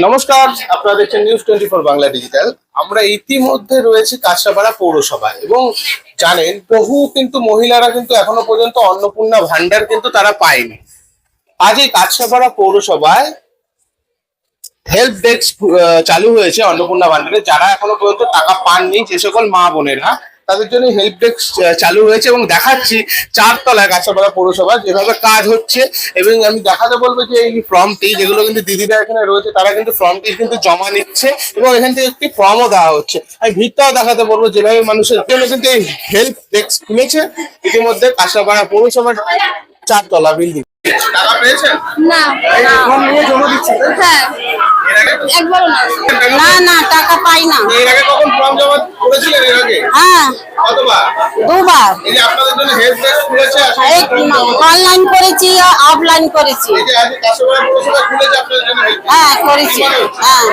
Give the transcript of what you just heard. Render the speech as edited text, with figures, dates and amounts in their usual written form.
নমস্কার, আপনারা দেখছেন নিউজ 24 বাংলা ডিজিটাল। আমরা ইতিমধ্যে রয়েছে কাঁচরাপাড়া পৌরসভায় এবং জানেন বহু কিন্তু মহিলারা কিন্তু এখনো পর্যন্ত অন্নপূর্ণা ভান্ডার কিন্তু তারা পায়নি। আজ এই কাঁচরাপাড়া পৌরসভায় হেল্প ডেস্ক চালু হয়েছে অন্নপূর্ণা ভান্ডারে। যারা এখনো পর্যন্ত টাকা পাননি, যে সকল মা বোনেরা, তাদের জন্য হেল্প ডেস্ক চালু হয়েছে এবং দেখাচ্ছি চারতলায় কাঁচরাপাড়া পৌরসভা যেভাবে কাজ হচ্ছে। এবং আমি দেখাতে বলবো যে এই ফর্মটি, যেগুলো কিন্তু দিদিরা এখানে রয়েছে, তারা কিন্তু ফর্মটি কিন্তু জমা নিচ্ছে এবং এখান থেকে একটি ফর্মও দেওয়া হচ্ছে। আমি ভিড়টাও দেখাতে বলবো যেভাবে মানুষের জন্য কিন্তু এই হেল্প ডেস্ক খুলেছে ইতিমধ্যে কাঁচরাপাড়া পৌরসভার চারতলা বিল্ডিং। টাকা পেয়েছেন? না ফর্ম নিয়ে জমা দিচ্ছেন? হ্যাঁ এর আগে একবারও না না টাকা পাই না। এর আগে কখন ফর্ম জমা করেছিলেন? এর আগে হ্যাঁ কতবার? দুবার এই যে আপনাদের জন্য হেল্প ডেস্ক খুলেছে, অনলাইন করেছি অফলাইন করেছি। এই যে আজ কাঁচরাপাড়া পৌরসভা খুলেছে আপনাদের জন্য হেল্প ডেস্ক, হ্যাঁ করেছি। হ্যাঁ